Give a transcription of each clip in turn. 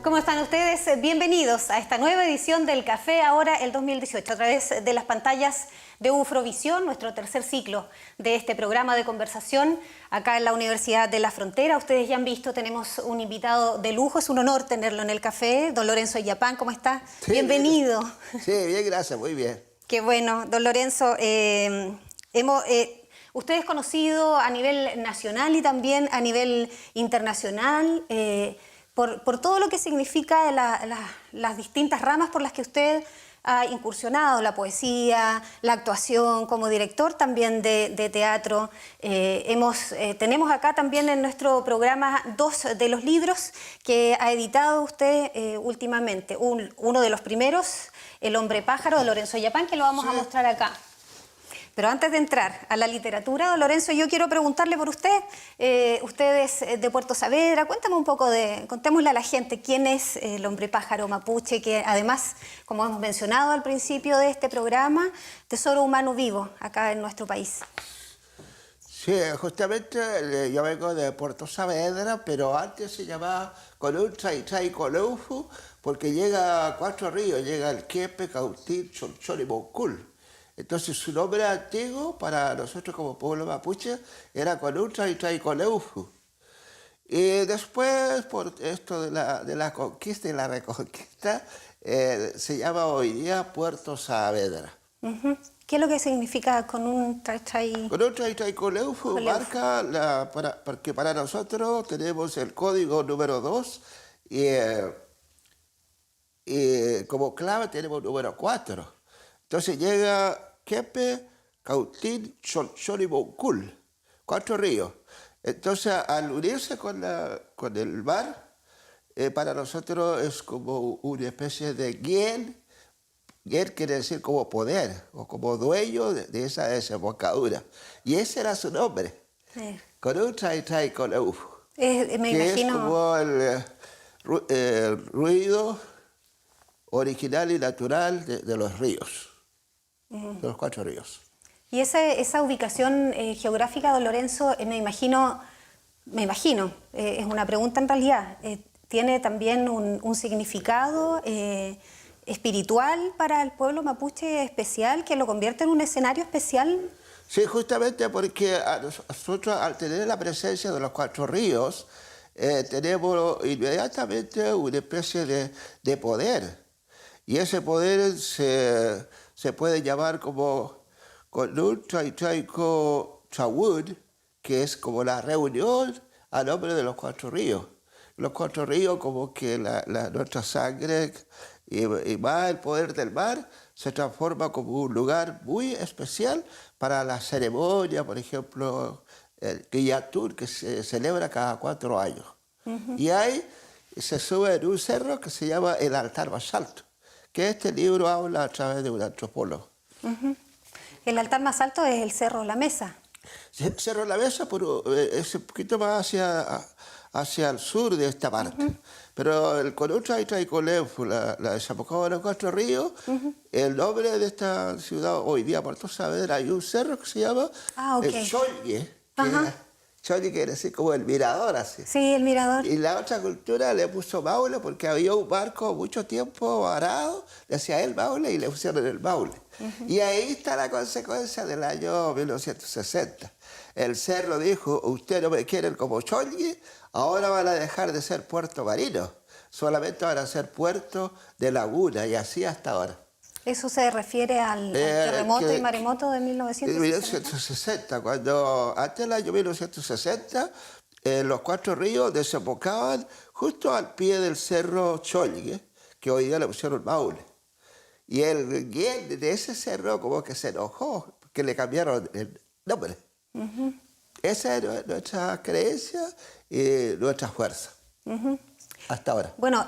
¿Cómo están ustedes? Bienvenidos a esta nueva edición del Café Ahora el 2018 a través de las pantallas de Ufrovisión, nuestro tercer ciclo de este programa de conversación acá en la Universidad de la Frontera. Ustedes ya han visto, tenemos un invitado de lujo, es un honor tenerlo en el café, don Lorenzo Illapán, ¿cómo está? Sí, Bienvenido. Sí, bien, gracias, muy bien. Qué bueno, don Lorenzo. Usted es conocido a nivel nacional y también a nivel internacional por todo lo que significa las distintas ramas por las que usted ha incursionado, la poesía, la actuación, como director también de teatro. Tenemos acá también en nuestro programa dos de los libros que ha editado usted últimamente. Uno de los primeros, El hombre pájaro, de Lorenzo Illapán, que lo vamos a mostrar acá. Pero antes de entrar a la literatura, don Lorenzo, yo quiero preguntarle por usted. Usted es de Puerto Saavedra. Cuéntame un poco contémosle a la gente quién es el hombre pájaro mapuche, que además, como hemos mencionado al principio de este programa, tesoro humano vivo acá en nuestro país. Sí, justamente yo vengo de Puerto Saavedra, pero antes se llamaba Coluncha y Coleufu, porque llega a Cuatro Ríos, llega el Quiepe, Cautín, Cholchol y Moncul. Entonces su nombre antiguo para nosotros como pueblo mapuche era Coluncha y Coleufu. Y después, por esto de la conquista y la reconquista, se llama hoy día Puerto Saavedra. ¿Qué es lo que significa con un trai? Con un trai coleufu marca porque para nosotros tenemos el código número 2 y como clave tenemos el número 4. Entonces llega Quepe, Cautín, Cholchol y Moncul, 4 ríos. Entonces al unirse con el mar, para nosotros es como una especie de guiel. Guiel quiere decir como poder o como dueño de esa desembocadura. Y ese era su nombre. Sí. Con un trai coleufu. Me imagino. Es como el ruido original y natural de los ríos. De los 4 ríos. Y esa ubicación geográfica, don Lorenzo, me imagino, es una pregunta en realidad, ¿tiene también un significado espiritual para el pueblo mapuche especial, que lo convierte en un escenario especial? Sí, justamente porque nosotros al tener la presencia de los 4 ríos, tenemos inmediatamente una especie de poder. Y ese poder se puede llamar como Conun Chaico Chawud, que es como la reunión a nombre de los 4 ríos. Los 4 ríos como que nuestra sangre y más el poder del mar se transforma como un lugar muy especial para la ceremonia, por ejemplo, el Quillatur, que se celebra cada 4 años. Y ahí se sube en un cerro que se llama el altar más alto, que este libro habla a través de un antropólogo. El altar más alto es el Cerro La Mesa. El Cerro La Mesa es un poquito más hacia el sur de esta parte. Pero el Conuncha y Coleufu, la desembocadura de los 4 ríos, el nombre de esta ciudad, hoy día Puerto Saavedra, hay un cerro que se llama el Cholye. Cholye quiere decir como el mirador, así. Sí, el mirador. Y la otra cultura le puso Maule porque había un barco mucho tiempo varado, le decía el Maule y le pusieron el Maule. Y ahí está la consecuencia del año 1960. El cerro dijo, ustedes no me quieren como Cholye, ahora van a dejar de ser puerto marino, solamente van a ser puerto de laguna, y así hasta ahora. ¿Eso se refiere al terremoto y maremoto de 1960? 1960, cuando antes del año 1960, los 4 ríos desembocaban justo al pie del cerro Cholye, que hoy día le pusieron Maule. Y el guiel de ese cerro como que se enojó, porque le cambiaron el nombre. Esa es nuestra creencia y nuestra fuerza, hasta ahora. Bueno,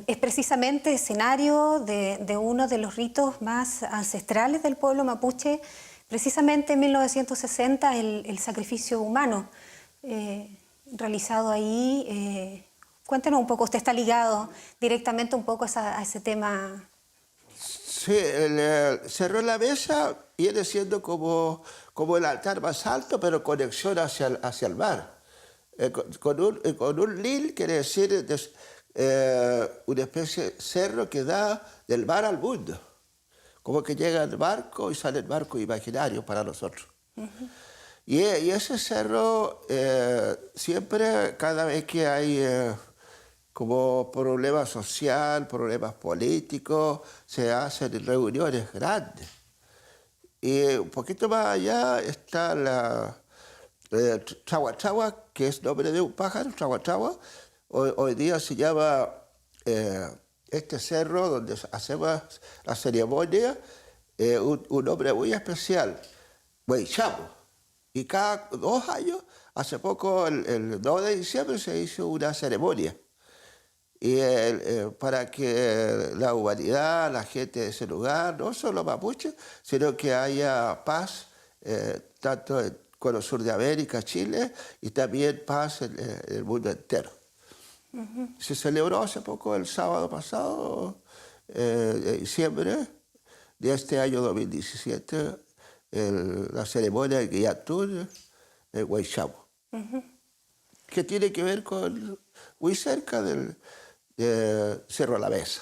es precisamente escenario de uno de los ritos más ancestrales del pueblo mapuche, precisamente en 1960 el sacrificio humano realizado ahí. Cuéntenos un poco, usted está ligado directamente un poco a ese tema. Sí, el Cerro La Mesa viene siendo como el altar más alto, pero conexión hacia el mar. Con un lil quiere decir una especie de cerro que da del mar al mundo. Como que llega el barco y sale el barco imaginario para nosotros. Y ese cerro, siempre, cada vez que hay como problemas social, problemas políticos, se hacen reuniones grandes. Y un poquito más allá está la Chahuachagua, que es nombre de un pájaro, Chahuachagua. Hoy día se llama este cerro donde hacemos la ceremonia, un nombre muy especial, Huaychamo. Y cada 2 años, hace poco, el 2 de diciembre, se hizo una ceremonia. Y para que la humanidad, la gente de ese lugar, no solo mapuche, sino que haya paz, tanto con el sur de América, Chile, y también paz en el mundo entero. Se celebró hace poco, el sábado pasado, de diciembre de este año 2017, la ceremonia de Guillatún en Huaychamo, que tiene que ver con muy cerca del Cerro La Mesa.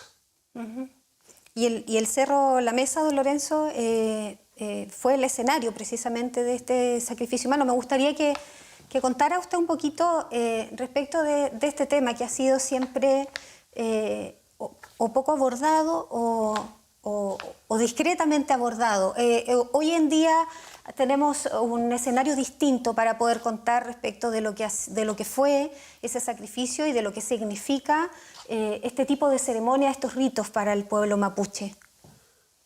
Y el Cerro La Mesa, don Lorenzo, fue el escenario precisamente de este sacrificio humano. Me gustaría que contara usted un poquito respecto de este tema que ha sido siempre o poco abordado o discretamente abordado. Hoy en día tenemos un escenario distinto para poder contar respecto de lo que fue ese sacrificio y de lo que significa este tipo de ceremonia, estos ritos para el pueblo mapuche.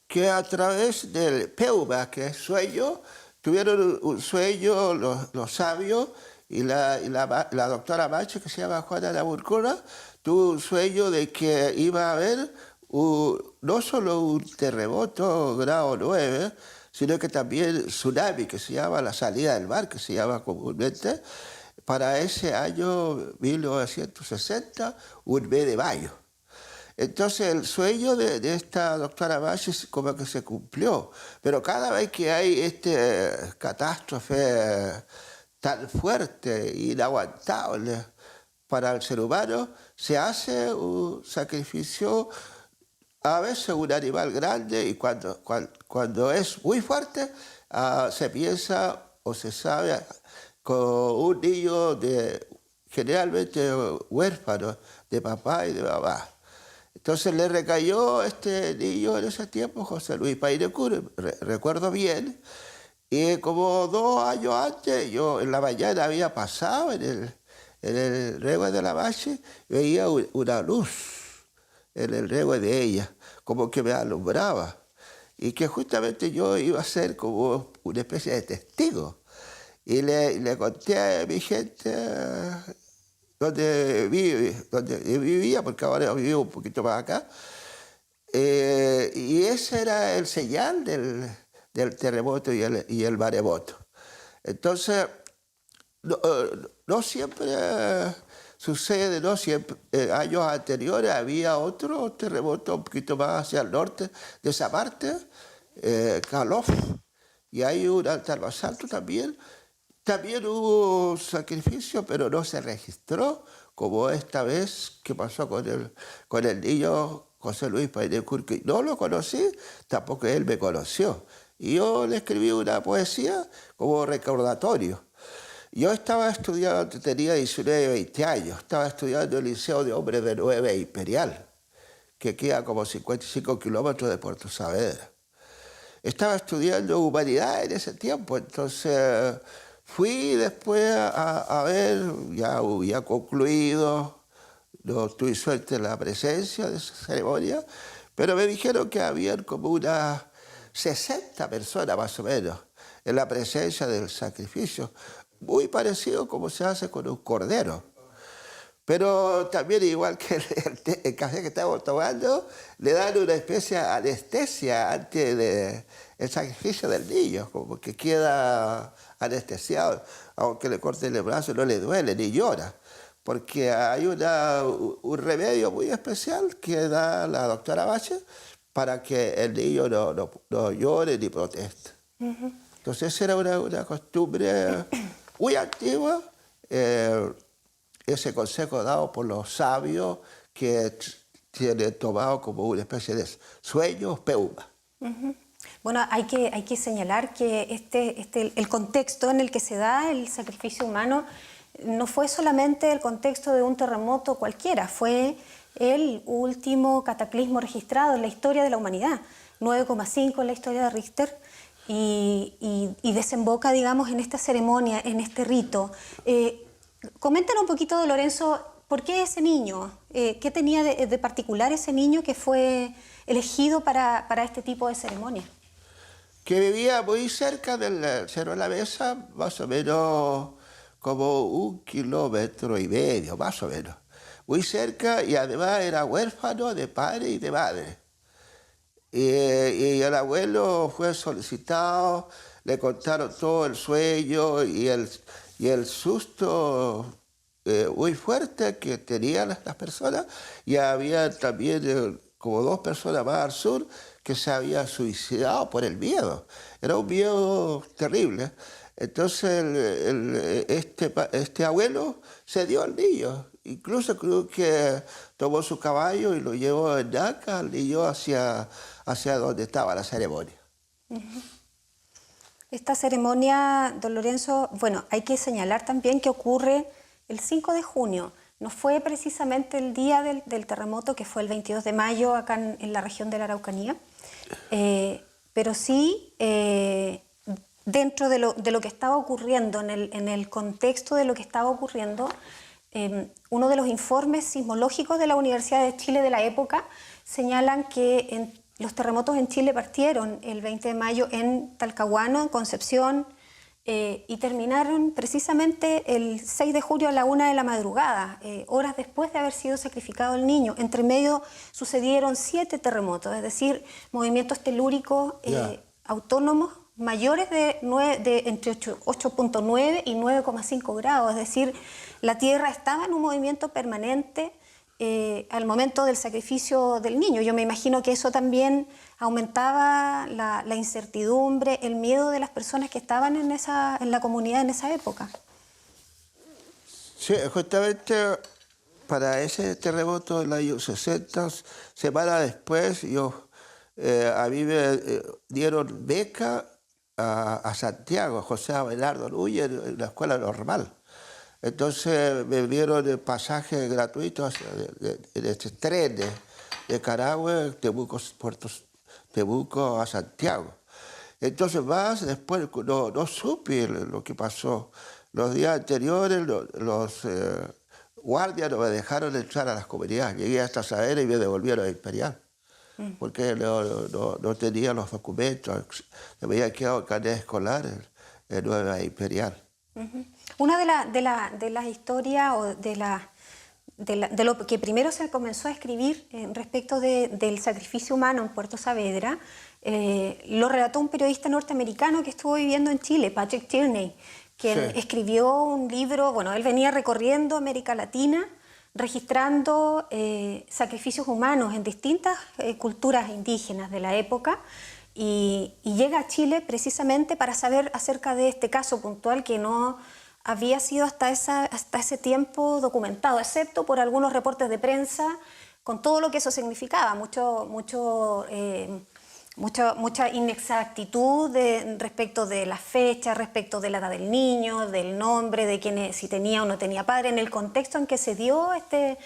Que a través del Peuma, que es sueño, tuvieron un sueño los sabios, y la doctora Mache, que se llama Juana de Aburcura, tuvo un sueño de que iba a haber no solo un terremoto grado 9, sino que también tsunami, que se llama la salida del mar, que se llama comúnmente, para ese año 1960, un mes de mayo. Entonces el sueño de esta doctora Mache como que se cumplió, pero cada vez que hay catástrofe tan fuerte, inaguantable para el ser humano, se hace un sacrificio, a veces un animal grande, y cuando es muy fuerte, se piensa o se sabe con un niño generalmente huérfano de papá y de mamá. Entonces le recayó este niño en ese tiempo, José Luis Painecur, recuerdo bien, y como 2 años antes, yo en la mañana había pasado en el regue de la Mache, veía una luz en el regue de ella, como que me alumbraba, y que justamente yo iba a ser como una especie de testigo. Y le conté a mi gente donde vivía, porque ahora vivo un poquito más acá, y ese era el señal del terremoto y el maremoto. Entonces, no siempre sucede, no siempre. Años anteriores había otro terremoto un poquito más hacia el norte de esa parte, Calof, y hay un Altarbasalto también. También hubo sacrificio, pero no se registró, como esta vez que pasó con el niño José Luis Painecur, que no lo conocí, tampoco él me conoció. Y yo le escribí una poesía como recordatorio. Yo estaba estudiando, tenía 19, 20 años, estaba estudiando en el Liceo de Hombres de 9 Imperial, que queda como 55 kilómetros de Puerto Saavedra. Estaba estudiando humanidad en ese tiempo, entonces fui después a ver, ya había concluido, no tuve suerte en la presencia de esa ceremonia, pero me dijeron que habían como unas 60 personas más o menos en la presencia del sacrificio, muy parecido como se hace con un cordero. Pero también, igual que el café que estamos tomando, le dan una especie de anestesia antes del sacrificio del niño, como que queda anestesiado, aunque le corten el brazo no le duele ni llora, porque hay un remedio muy especial que da la doctora Bache para que el niño no llore ni proteste. Entonces era una costumbre muy antigua, ese consejo dado por los sabios que tiene tomado como una especie de sueño peuma. Bueno, hay que señalar que el contexto en el que se da el sacrificio humano no fue solamente el contexto de un terremoto cualquiera, fue el último cataclismo registrado en la historia de la humanidad, 9,5 en la historia de Richter, y desemboca, digamos, en esta ceremonia, en este rito. Coméntanos un poquito, Lorenzo, ¿por qué ese niño? ¿Qué tenía de particular ese niño que fue elegido para este tipo de ceremonia? Que vivía muy cerca del Cerro de la Mesa, más o menos como 1,5 kilómetros, más o menos. Muy cerca, y además era huérfano de padre y de madre. Y el abuelo fue solicitado, le contaron todo el sueño y el susto muy fuerte que tenían las personas, y había también como 2 personas más al sur que se habían suicidado por el miedo. Era un miedo terrible. Entonces este abuelo se dio al niño. Incluso creo que tomó su caballo y lo llevó en Naca al niño hacia donde estaba la ceremonia. Esta ceremonia, don Lorenzo, bueno, hay que señalar también que ocurre el 5 de junio. No fue precisamente el día del terremoto, que fue el 22 de mayo acá en la región de la Araucanía, pero sí dentro de lo que estaba ocurriendo, en el contexto de lo que estaba ocurriendo, uno de los informes sismológicos de la Universidad de Chile de la época señalan que los terremotos en Chile partieron el 20 de mayo en Talcahuano, en Concepción, y terminaron precisamente el 6 de julio a la 1 de la madrugada, horas después de haber sido sacrificado el niño. Entre medio sucedieron 7 terremotos, es decir, movimientos telúricos autónomos mayores de entre 8,9 y 9,5 grados, es decir, la Tierra estaba en un movimiento permanente al momento del sacrificio del niño. Yo me imagino que eso también aumentaba la incertidumbre, el miedo de las personas que estaban en la comunidad en esa época. Sí, justamente para ese terremoto del año 60, semanas después, a mí me dieron beca a Santiago, a José Abelardo Núñez, en la escuela normal. Entonces me dieron pasajes gratuitos en este tren de Carahue, Temuco a Santiago. Entonces después no supe lo que pasó. Los días anteriores los guardias no me dejaron entrar a las comunidades. Llegué hasta Saavedra y me devolvieron a Imperial, porque no tenía los documentos. Me había quedado el carnet escolar en Nueva Imperial. Una de las historias o de lo que primero se comenzó a escribir respecto del sacrificio humano en Puerto Saavedra lo relató un periodista norteamericano que estuvo viviendo en Chile, Patrick Tierney, quien escribió un libro. Bueno, él venía recorriendo América Latina registrando sacrificios humanos en distintas culturas indígenas de la época. Y llega a Chile precisamente para saber acerca de este caso puntual que no había sido hasta ese tiempo documentado, excepto por algunos reportes de prensa, con todo lo que eso significaba, mucha inexactitud respecto de las fechas, respecto de la edad del niño, del nombre, de si tenía o no tenía padre, en el contexto en que se dio este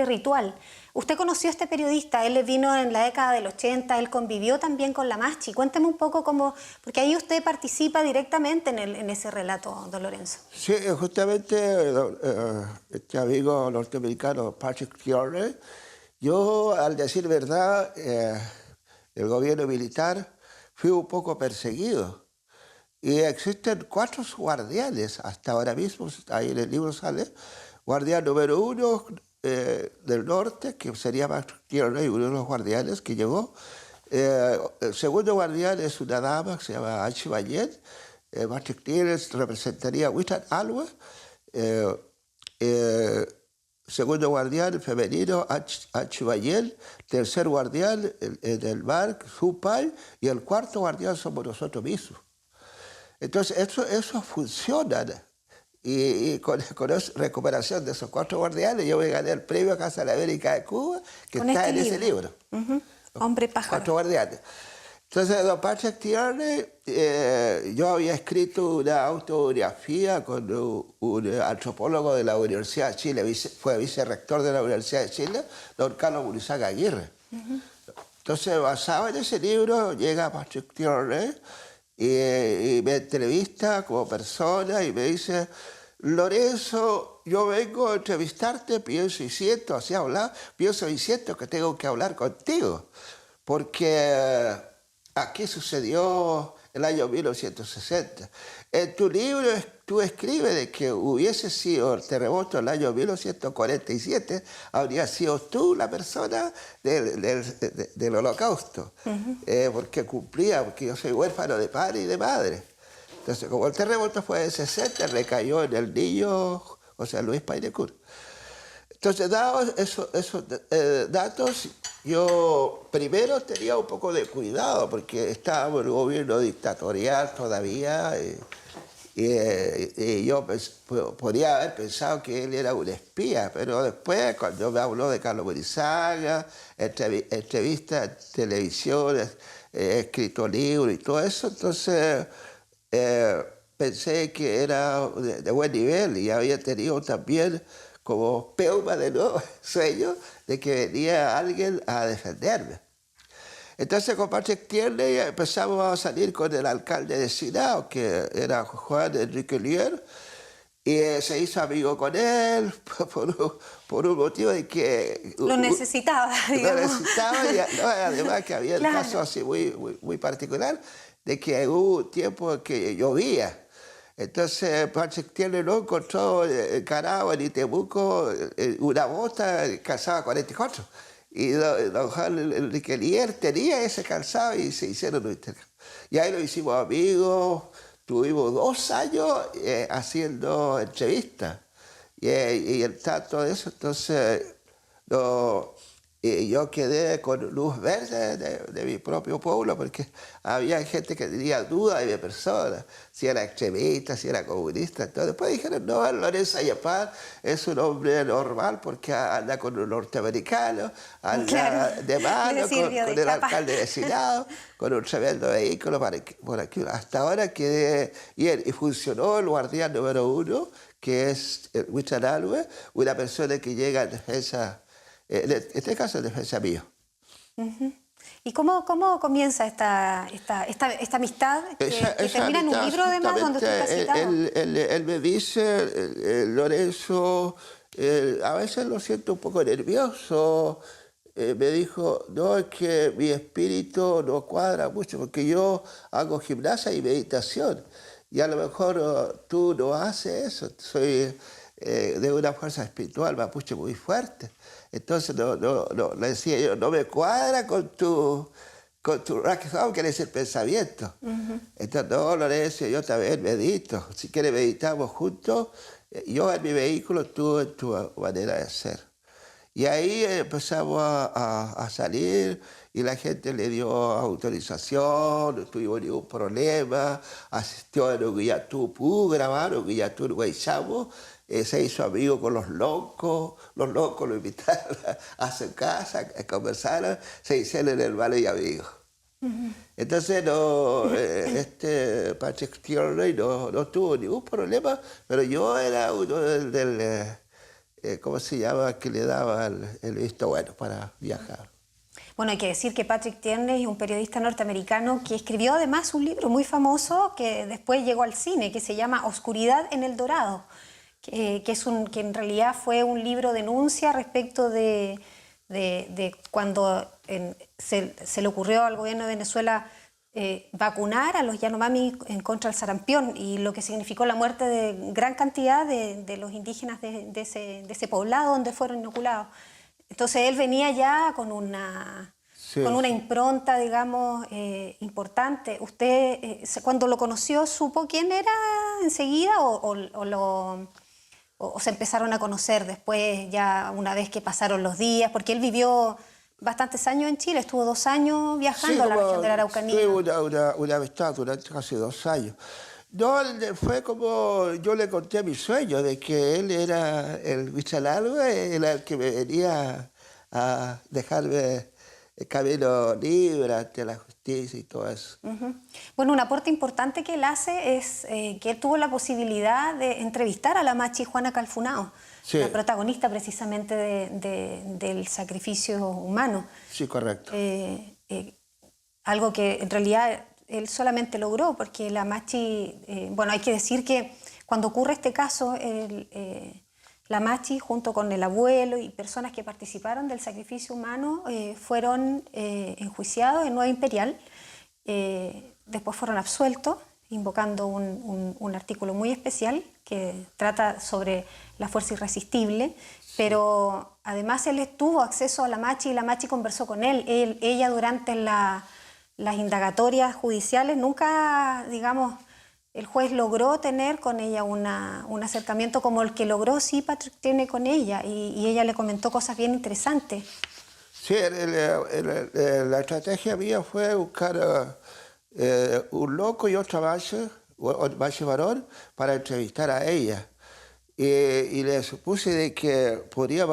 ritual. Usted conoció a este periodista, él vino en la década del 80, él convivió también con la Maschi. Cuéntame un poco cómo, porque ahí usted participa directamente en ese relato, don Lorenzo. Sí, justamente este amigo norteamericano, Patrick Tierney, yo, al decir verdad, el gobierno militar fue un poco perseguido. Y existen 4 guardianes, hasta ahora mismo, ahí en el libro sale, guardián número 1 del norte, que sería Patrick Tierney, uno de los guardianes que llegó. El segundo guardián es una dama que se llama Anchi Bayet. Patrick Tierney representaría a Witan Alwa. Segundo guardián femenino, Achibayel. Tercer guardián, del mar, Zupay. Y el cuarto guardián somos nosotros mismos. Entonces, eso funciona. y con esa recuperación de esos 4 guardianes, yo me gané el premio Casa de la América de Cuba, que Con está este en ese libro. Hombre pájaro. 4 guardianes. Entonces, don Patrick Tierney, yo había escrito una autobiografía con un antropólogo de la Universidad de Chile, fue vicerrector de la Universidad de Chile, don Carlos Munizaga Aguirre. Entonces, basado en ese libro, llega Patrick Tierney y me entrevista como persona y me dice: Lorenzo, yo vengo a entrevistarte, pienso y siento, así hablar, pienso y siento que tengo que hablar contigo, porque aquí sucedió el año 1960. En tu libro tú escribes de que hubiese sido el terremoto del año 1947, habría sido tú la persona del holocausto, porque yo soy huérfano de padre y de madre. Entonces, como el terremoto fue en 60, recayó en el niño José Luis Painecur. Entonces, dados esos datos, yo primero tenía un poco de cuidado porque estábamos en un gobierno dictatorial todavía y yo podría haber pensado que él era un espía, pero después, cuando me habló de Carlos Munizaga, entrevistas en televisión, escrito libros y todo eso, entonces pensé que era de buen nivel y había tenido también como peuma de nuevo sueño de que venía alguien a defenderme. Entonces con Patrick Tierney empezamos a salir con el alcalde de Silao, que era Juan Enrique Lier, y se hizo amigo con él por un motivo de que... Lo necesitaba, digamos. Lo necesitaba y además que había el caso así muy particular de que hubo un tiempo que llovía. Entonces Patrick Tierney lo encontró encarado en Itemuco una bota calzada 44. Y don Juan Enrique Lier tenía ese calzado y se hicieron un intercambio. Y ahí lo hicimos amigos, tuvimos 2 años haciendo entrevistas. Y en tanto de eso, entonces yo quedé con luz verde de mi propio pueblo porque había gente que tenía dudas de mi persona, si era extremista, si era comunista. Entonces después dijeron: no, Lorenzo Ayapán es un hombre normal porque anda con un norteamericano, anda de mano con el alcalde de Silao, con un tremendo vehículo por aquí. Hasta ahora quedé bien y funcionó el guardián número 1, que es Huichan Alves, una persona que llega en defensa. En este caso, el defensa mío. ¿Y cómo comienza esta amistad que termina en un libro, además, donde usted está citado? Él me dice: Lorenzo, a veces lo siento un poco nervioso. Me dijo: no, es que mi espíritu no cuadra mucho, porque yo hago gimnasia y meditación. Y a lo mejor tú no haces eso. Soy de una fuerza espiritual mapuche muy fuerte. Entonces, le decía yo: no me cuadra con tu razón, que es el pensamiento. Entonces, no, Lorenzo, yo también medito. Si quieres, meditamos juntos. Yo en mi vehículo, tú en tu manera de ser. Y ahí empezamos a salir y la gente le dio autorización, no tuvimos ningún problema. Asistió a Uruguayatú, pudo grabar Uruguayatú, Uruguaychamo. Se hizo amigo con los locos lo invitaron a su casa, a conversar, se hicieron hermanos y amigos. Entonces este Patrick Tierney no tuvo ningún problema, pero yo era uno ¿cómo se llama?, que le daba el visto bueno para viajar. Bueno, hay que decir que Patrick Tierney es un periodista norteamericano que escribió además un libro muy famoso que después llegó al cine, que se llama Oscuridad en el Dorado, que en realidad fue un libro denuncia respecto de cuando se le ocurrió al gobierno de Venezuela vacunar a los Yanomami en contra del sarampión y lo que significó la muerte de gran cantidad de los indígenas de ese poblado donde fueron inoculados. Entonces él venía ya con una impronta, digamos, importante. ¿Usted cuando lo conoció supo quién era enseguida o se empezaron a conocer después, ya una vez que pasaron los días? Porque él vivió bastantes años en Chile, estuvo 2 años viajando a la región de la Araucanía. Sí, una amistad durante casi 2 años. No, fue como yo le conté mi sueño de que él era el Huichalagua, era el que me venía a dejarme el camino libre ante la justicia y todo eso. Ujú. Bueno, un aporte importante que él hace es que él tuvo la posibilidad de entrevistar a la machi Juana Calfunao, Sí, la protagonista precisamente del sacrificio humano. sí, correcto. Algo que en realidad él solamente logró, porque la machi, bueno, hay que decir que cuando ocurre este caso, la machi junto con el abuelo y personas que participaron del sacrificio humano fueron enjuiciados en Nueva Imperial. Después fueron absueltos, invocando un artículo muy especial que trata sobre la fuerza irresistible, pero además él tuvo acceso a la machi y la machi conversó con él. Ella durante las indagatorias judiciales nunca, digamos, el juez logró tener con ella un acercamiento como el que logró sí Patrick tiene con ella, y ella le comentó cosas bien interesantes. Sí, la estrategia mía fue buscar un loco y otra base varón para entrevistar a ella. Y le supuse de que podría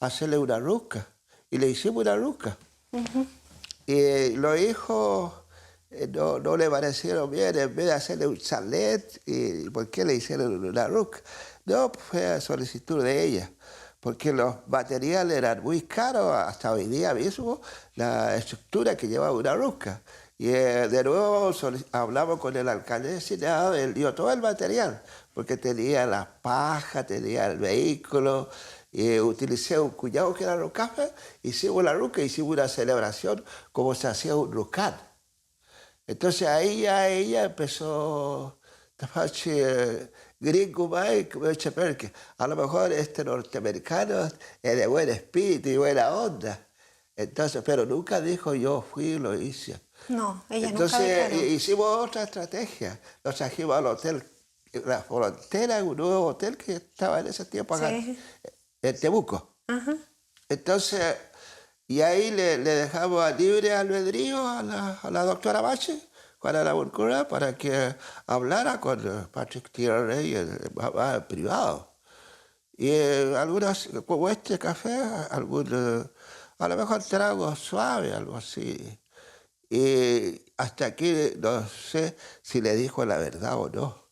hacerle una ruca. Y le hicimos una ruca. Y los hijos no le parecieron bien, en vez de hacerle un chalet, ¿y por qué le hicieron una ruca? No, pues fue a solicitud de ella, porque los materiales eran muy caros, hasta hoy día mismo, la estructura que llevaba una ruca. Y de nuevo hablamos con el alcalde de Sinao, él dio todo el material, porque tenía la paja, tenía el vehículo, y utilicé un cuñado que era rucafe, hicimos la ruca, hicimos una celebración como se hacía un rucán. Entonces ahí ya ella empezó a gringo más, porque a lo mejor este norteamericano es de buen espíritu y buena onda. Entonces, pero nunca dijo yo fui y lo hice. No, ella nunca Entonces declaró. hicimos otra estrategia. Nos trajimos al hotel La Frontera, un nuevo hotel que estaba en ese tiempo acá, Sí. en Temuco. Ajá. Entonces, y ahí le dejamos a libre albedrío a la doctora Bache, Juana Laburcura, para que hablara con Patrick Tierney en privado. Y algunas, como este café, a lo mejor trago suave, algo así. Y hasta aquí no sé si le dijo la verdad o no,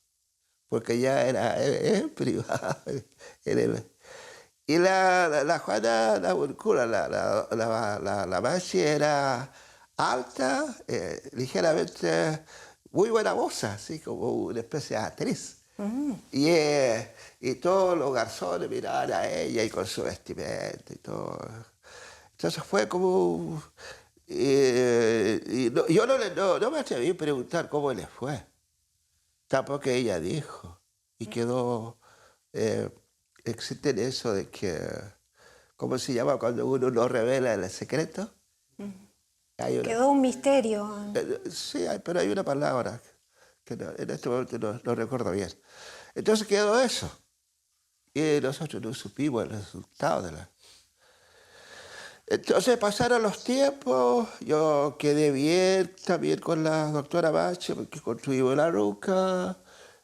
porque ya era privado. Y la Juana Laburcura, la Machi era alta, ligeramente, muy buena moza, así como una especie de actriz. Y todos los garzones miraban a ella y con su vestimenta y todo. Entonces fue como... yo no me atreví a preguntar cómo le fue. Tampoco ella dijo. Y quedó... existe eso de que... ¿Cómo se llama cuando uno no revela el secreto? Hay una, Quedó un misterio. sí, pero hay una palabra que en este momento no recuerdo bien. Entonces quedó eso. Y nosotros no supimos el resultado de la... Entonces pasaron los tiempos, yo quedé bien también con la doctora Bache, porque construimos la ruca,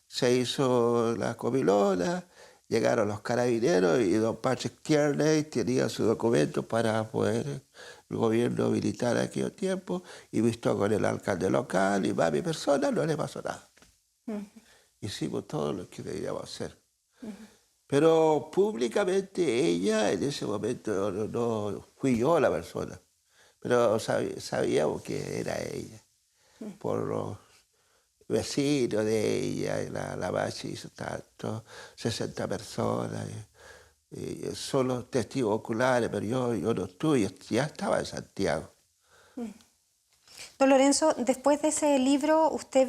se hizo la comilona, llegaron los carabineros y don Patrick Tierney tenía su documento para poder el gobierno militar en aquel tiempo, y visto con el alcalde local y más mi persona, no le pasó nada. Hicimos todo lo que debíamos hacer. Pero públicamente ella, en ese momento no fui yo la persona, pero sabíamos que era ella, por los vecinos de ella, y la Bachi hizo tanto, 60 personas, y solo testigos oculares, pero yo no estuve, ya estaba en Santiago. Don Lorenzo, después de ese libro, usted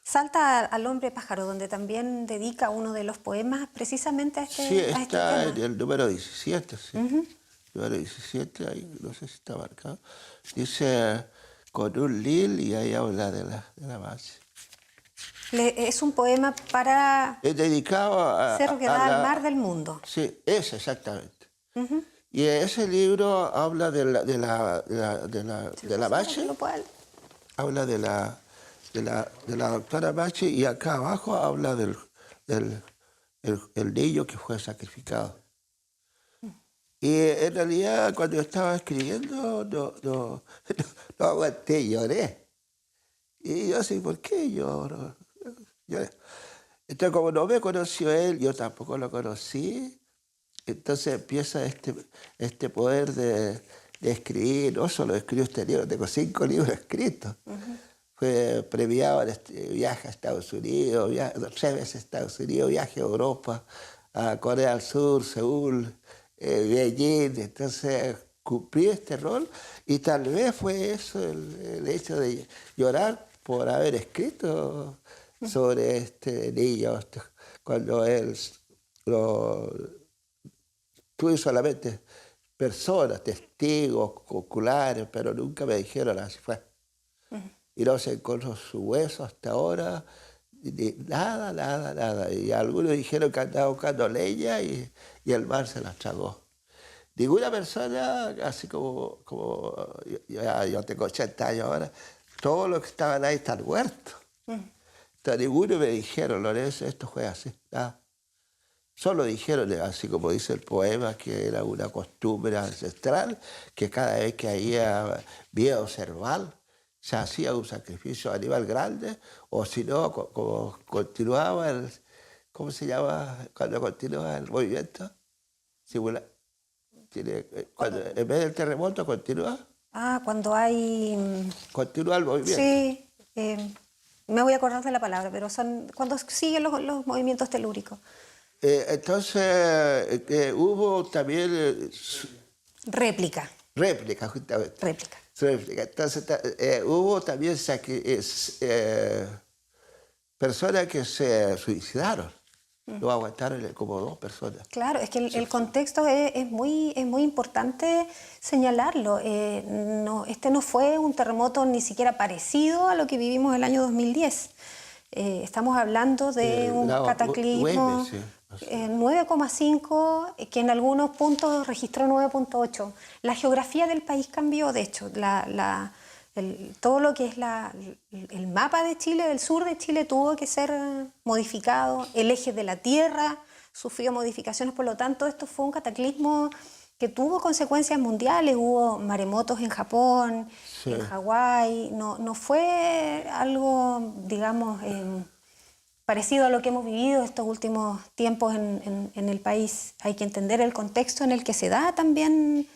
salta al Hombre Pájaro, donde también dedica uno de los poemas precisamente a Sí, este está tema. en el número 17, sí. Número 17, ahí no sé si está marcado. Dice, con un lil, y ahí habla de la Bachi. Es un poema para Es dedicado Cerro que da al mar del mundo. Sí, es exactamente. Y ese libro habla de la Bache, ¿Lo puede- habla de la doctora Machi, y acá abajo habla el niño que fue sacrificado. Y en realidad cuando yo estaba escribiendo no aguanté, lloré. Y yo así, ¿por qué lloro? Lloré. Entonces como no me conoció él, yo tampoco lo conocí. Entonces empieza este poder de escribir. No solo escribo este libro, tengo 5 libros escritos. Fue premiado en viaje a Estados Unidos, 3 veces a Estados Unidos, viaje a Europa, a Corea del Sur, Seúl, Beijing. Entonces cumplí este rol y tal vez fue eso el hecho de llorar por haber escrito sobre este niño. Cuando él tuve solamente personas, testigos, oculares, pero nunca me dijeron así fue. Y no se encontró su hueso hasta ahora, nada, nada, nada. Y algunos dijeron que andaba buscando leña y el mar se las tragó. Ninguna persona, así como yo tengo 80 años ahora, todos los que estaban ahí están muertos. Entonces ninguno me dijeron, Lorenzo, esto fue así, nada. Solo dijeron, así como dice el poema, que era una costumbre ancestral, que cada vez que había miedo cerval, se hacía un sacrificio de animal grande, o si no, como continuaba ¿cómo se llama? Cuando continúa el movimiento. Cuando, en vez del terremoto, continúa. Cuando hay... Continúa el movimiento. Sí, me voy a acordar de la palabra, pero son cuando siguen los movimientos telúricos. Entonces, hubo también... Réplica. Réplica, justamente. Réplica. Entonces, hubo también personas que se suicidaron. No aguantaron como 2 personas. Claro, es que el contexto es muy importante señalarlo. Este no fue un terremoto ni siquiera parecido a lo que vivimos el año 2010. Estamos hablando de un cataclismo 9,5, que en algunos puntos registró 9,8. La geografía del país cambió, de hecho. Todo lo que es el mapa de Chile, del sur de Chile, tuvo que ser modificado. El eje de la Tierra sufrió modificaciones, por lo tanto, esto fue un cataclismo que tuvo consecuencias mundiales. Hubo maremotos en Japón, en Hawái. No fue algo, digamos, parecido a lo que hemos vivido estos últimos tiempos en el país. Hay que entender el contexto en el que se da también,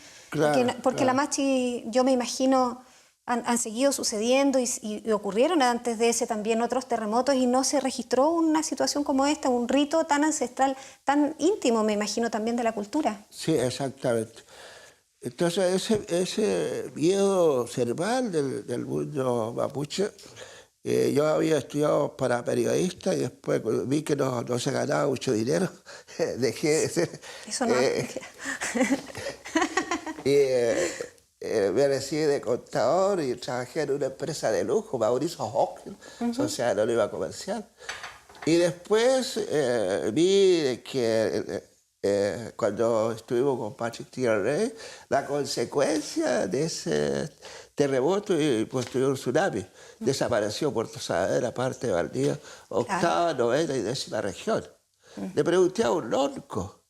porque la Machi, yo me imagino, han seguido sucediendo y ocurrieron antes de ese también otros terremotos y no se registró una situación como esta, un rito tan ancestral, tan íntimo, me imagino, también de la cultura. Sí, exactamente. Entonces, ese miedo cerval del mundo mapuche, yo había estudiado para periodista y después vi que no se ganaba mucho dinero. Dejé de ser... Eso no. Me recibí de contador y trabajé en una empresa de lujo, Mauricio Hawkins, Sociedad Anónima Comercial. Y después vi de que cuando estuvimos con Patrick Tierney, la consecuencia de ese terremoto y posterior tsunami, desapareció Puerto Saavedra, parte de Valdivia, 8ª, 9ª y 10ª región. Le pregunté a un lonco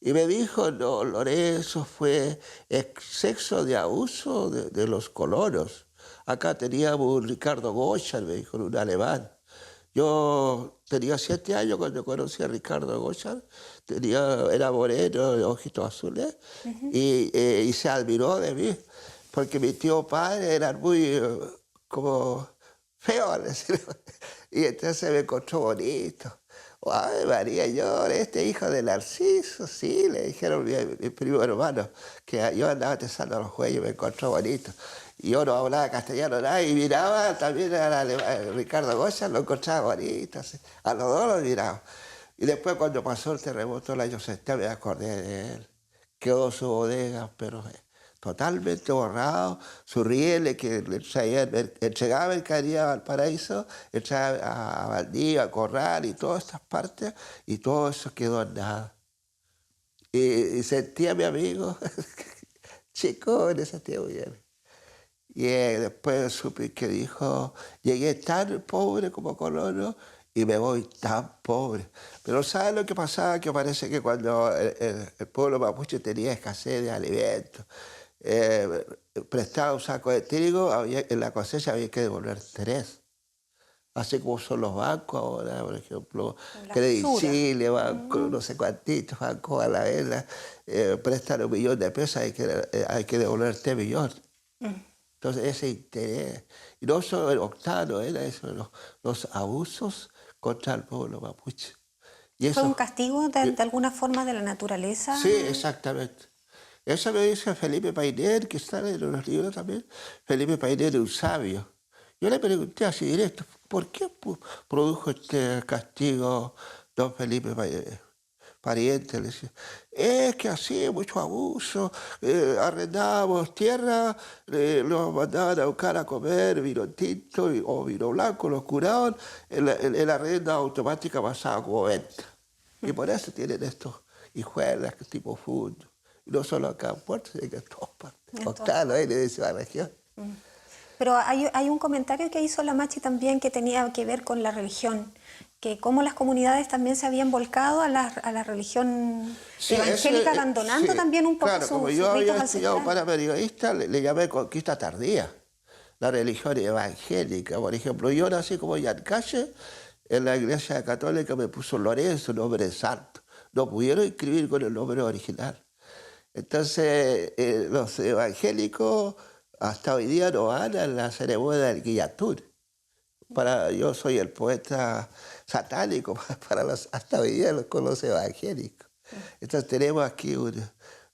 y me dijo, no, Lorenzo, fue exceso de abuso de los colonos. Acá teníamos un Ricardo Goschar, me dijo, un alemán. Yo tenía 7 años cuando conocí a Ricardo Goschar, era moreno, de ojitos azules, y se admiró de mí, porque mi tío padre era muy como feo, y entonces me encontró bonito. Ay, María, yo, este hijo de Narciso, sí, le dijeron mi primo hermano, que yo andaba tesando los juegos y me encontró bonito. Y yo no hablaba castellano nada y miraba también a Ricardo Goya, lo encontraba bonito, así. A los dos lo miraba. Y después cuando pasó el terremoto el año 70 me acordé de él. Quedó su bodega, pero totalmente borrado, su riel que entregaba mercadería a Valparaíso, entregaba a Valdivia, a Corral y todas estas partes, y todo eso quedó en nada. Y sentía a mi amigo, chico, en ese tiempo bien. Y después supe que dijo, llegué tan pobre como colono y me voy tan pobre. Pero ¿sabes lo que pasaba? Que parece que cuando el pueblo mapuche tenía escasez de alimentos, eh, prestaba un saco de trigo, en la cosecha había que devolver 3. Así como son los bancos ahora, por ejemplo, La Credit usura. Chile, banco, no sé cuántitos, Banco a la vela, prestan 1.000.000 de pesos, hay que devolver 3 millones. Entonces ese interés, y no solo el octano, era eso, los abusos contra el pueblo mapuche. Y ¿Fue un eso, castigo de alguna forma de la naturaleza? sí, exactamente. Eso me dice Felipe Painer, que está en los libros también. Felipe Painer es un sabio. Yo le pregunté así directo, ¿por qué produjo este castigo don Felipe Pariente? Le decía, es que hacía mucho abuso, arrendábamos tierra, los mandaban a buscar a comer vino tinto o vino blanco, los curaban, la arrenda automática pasaba como venta. Y por eso tienen estos hijuelas tipo fútbol. Y no solo acá en Puerto, sino que en todas partes. En todas Octano, ahí le dice la región. Pero hay un comentario que hizo la Machi también que tenía que ver con la religión, que cómo las comunidades también se habían volcado a la religión Sí, evangélica, abandonando sí. también un poco Claro, como sus yo había ritos estudiado ancestrales. para periodista, le llamé conquista tardía. La religión evangélica, por ejemplo. Yo nací como Yancache, en la iglesia católica me puso Lorenzo, nombre santo. No pudieron inscribir con el nombre original. Entonces, los evangélicos hasta hoy día no van a la ceremonia del guillatur. Yo soy el poeta satánico hasta hoy día con los evangélicos. Entonces tenemos aquí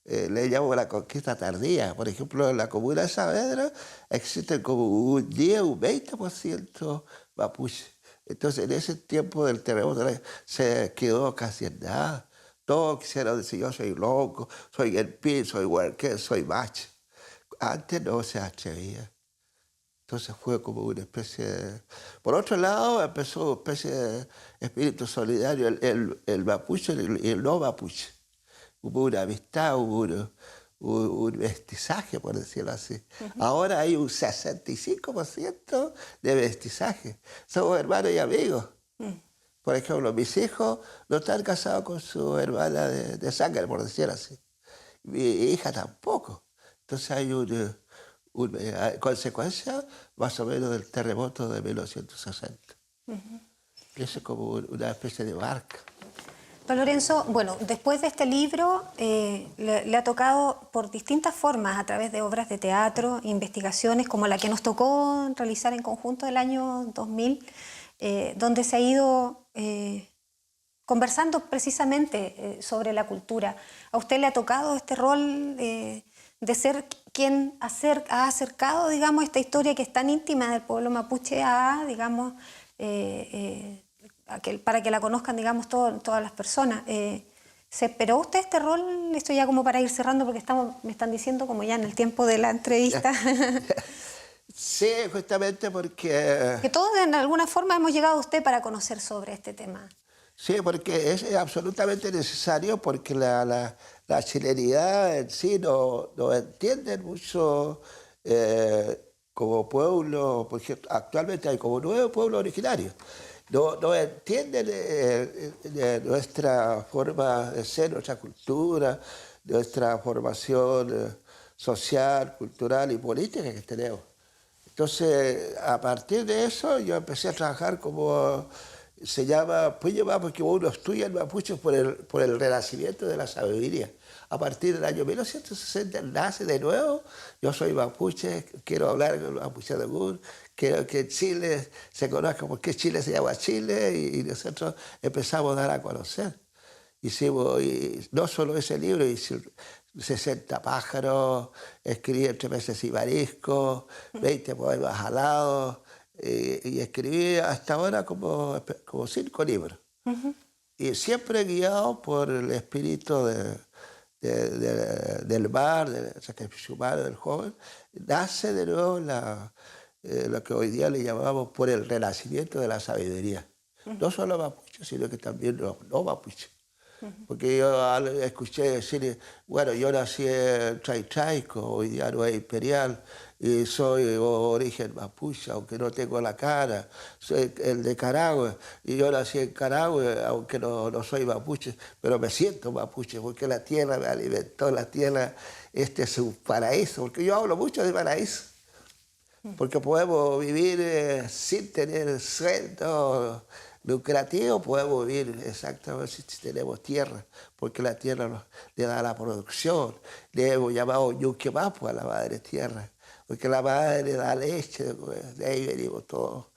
le llamo la conquista tardía. Por ejemplo, en la comuna de Saavedra existen como un 10, un 20% mapuche. Entonces en ese tiempo del terremoto se quedó casi en nada. Todos quisieron decir, yo soy loco, soy el pin, soy huerquén, soy macho. Antes no se atrevía. Entonces fue como una especie de... Por otro lado, empezó una especie de espíritu solidario, el mapuche y el no mapuche. Hubo una amistad, hubo un mestizaje, por decirlo así. Ahora hay un 65% de mestizaje. Somos hermanos y amigos. Por ejemplo, mis hijos no están casados con su hermana de sangre, por decirlo así. Mi hija tampoco. Entonces hay una consecuencia más o menos del terremoto de 1960. Eso es como una especie de marca. Don Lorenzo, bueno, después de este libro le ha tocado por distintas formas, a través de obras de teatro, investigaciones como la que nos tocó realizar en conjunto del año 2000, donde se ha ido conversando precisamente sobre la cultura. ¿A usted le ha tocado este rol de ser quien ha acercado, digamos, esta historia que es tan íntima del pueblo mapuche a, digamos, para que la conozcan, digamos, todas las personas? ¿Se esperó usted este rol? Esto ya como para ir cerrando, porque me están diciendo como ya en el tiempo de la entrevista. Sí, justamente porque... Que todos de alguna forma hemos llegado a usted para conocer sobre este tema. Sí, porque es absolutamente necesario, porque la chilenidad en sí no entiende mucho como pueblo, porque actualmente hay como 9 pueblos originarios. No entienden nuestra forma de ser, nuestra cultura, nuestra formación social, cultural y política que tenemos. Entonces, a partir de eso, yo empecé a trabajar como se llama, porque uno estudia el mapuche por el renacimiento de la sabiduría. A partir del año 1960 nace de nuevo, yo soy mapuche, quiero hablar con los mapuches de Gur, quiero que Chile se conozca por qué Chile se llama Chile y nosotros empezamos a dar a conocer. Hicimos, y no solo ese libro, hice 60 pájaros, escribí Entre meses y mariscos, 20 poemas alados, y escribí hasta ahora como 5 libros. Y siempre guiado por el espíritu del mar, del sacrificio humano del joven, nace de nuevo lo que hoy día le llamamos por el renacimiento de la sabiduría. No solo mapuche, sino que también no mapuche. Porque yo escuché decir, bueno, yo nací en Chaichaico, hoy día no es imperial, y soy de origen mapuche, aunque no tengo la cara, soy el de Carahue, y yo nací en Carahue, aunque no soy mapuche, pero me siento mapuche, porque la tierra me alimentó, la tierra, este es un paraíso, porque yo hablo mucho de paraíso, porque podemos vivir sin tener sueldo lucrativo, podemos vivir exactamente si tenemos tierra, porque la tierra le da la producción. Le hemos llamado Yuquemapu a la madre tierra, porque la madre da leche, pues, de ahí venimos todos.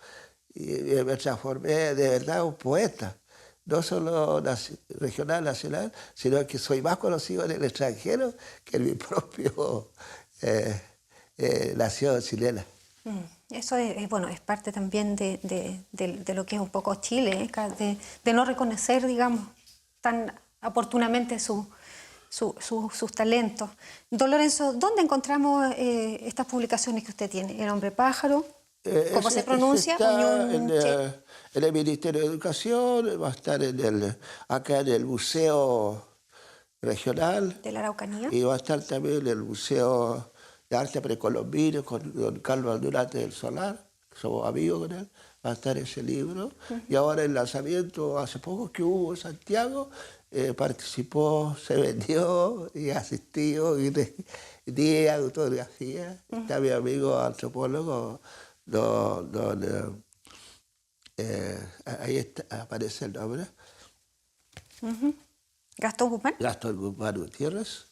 Y me transformé de verdad en un poeta, no solo regional, nacional, sino que soy más conocido en el extranjero que en mi propio nación chilena. Eso bueno, es parte también de lo que es un poco Chile, de no reconocer, digamos, tan oportunamente sus talentos. Don Lorenzo, ¿dónde encontramos estas publicaciones que usted tiene? ¿El hombre pájaro? ¿Cómo se pronuncia? Está en el Ministerio de Educación, va a estar acá en el Museo Regional. ¿De la Araucanía? Y va a estar también en el Museo de Arte Precolombino con don Carlos Durante del Solar, somos amigos con él, va a estar ese libro. Y ahora el lanzamiento, hace poco que hubo en Santiago, participó, se vendió y asistió, y di autografía. Está mi amigo antropólogo, ahí aparece el nombre. ¿Gastón Guzmán? Gastón Guzmán Gutiérrez.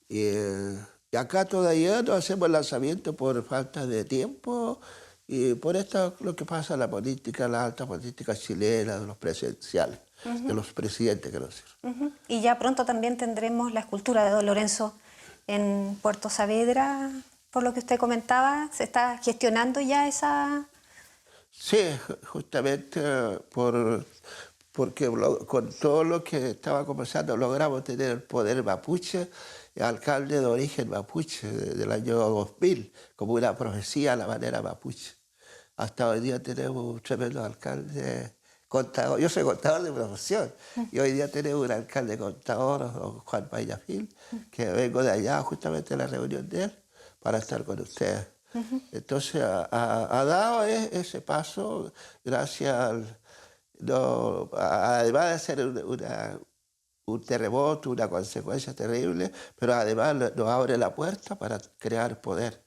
Y acá todavía no hacemos el lanzamiento por falta de tiempo y por esto lo que pasa en la política, la alta política chilena, de los presidenciales, de los presidentes que nos sirven. Y ya pronto también tendremos la escultura de don Lorenzo en Puerto Saavedra, por lo que usted comentaba. ¿Se está gestionando ya esa...? Sí, justamente porque con todo lo que estaba conversando logramos tener el poder mapuche, alcalde de origen mapuche del año 2000, como una profecía a la manera mapuche. Hasta hoy día tenemos un tremendo alcalde contador. Yo soy contador de profesión y hoy día tenemos un alcalde contador, don Juan Payafil, que vengo de allá justamente a la reunión de él para estar con ustedes. Entonces ha dado ese paso gracias al... además de ser un terremoto, una consecuencia terrible, pero además nos abre la puerta para crear poder.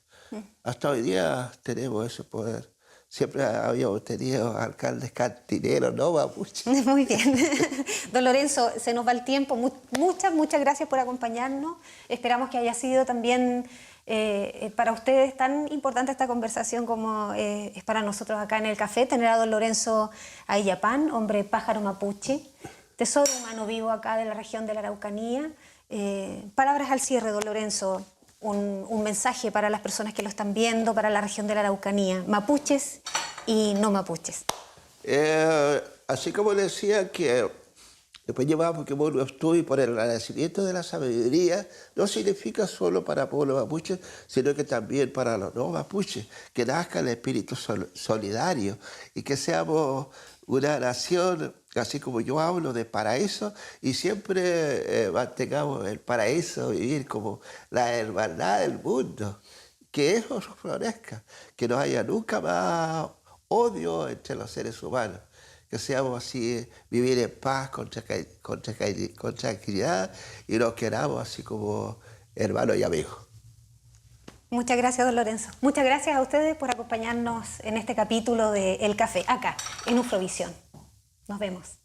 Hasta hoy día tenemos ese poder. Siempre habíamos tenido alcaldes cantineros, ¿no, mapuche? Muy bien. Don Lorenzo, se nos va el tiempo. Muchas gracias por acompañarnos. Esperamos que haya sido también para ustedes tan importante esta conversación como es para nosotros acá en el café, tener a don Lorenzo Ayllapán, hombre pájaro mapuche, tesoro humano vivo acá de la región de la Araucanía. Palabras al cierre, don Lorenzo, un mensaje para las personas que lo están viendo, para la región de la Araucanía, mapuches y no mapuches. Así como le decía que después llevamos que un estudio por el agradecimiento de la sabiduría, no significa solo para el pueblo mapuche, sino que también para los no mapuches, que nazca el espíritu solidario y que seamos una nación, así como yo hablo, de paraíso, y siempre mantengamos el paraíso, vivir como la hermandad del mundo, que eso florezca, que no haya nunca más odio entre los seres humanos, que seamos así, vivir en paz, con tranquilidad, y nos queramos así como hermanos y amigos. Muchas gracias, don Lorenzo. Muchas gracias a ustedes por acompañarnos en este capítulo de El Café, acá, en Ufrovisión. Nos vemos.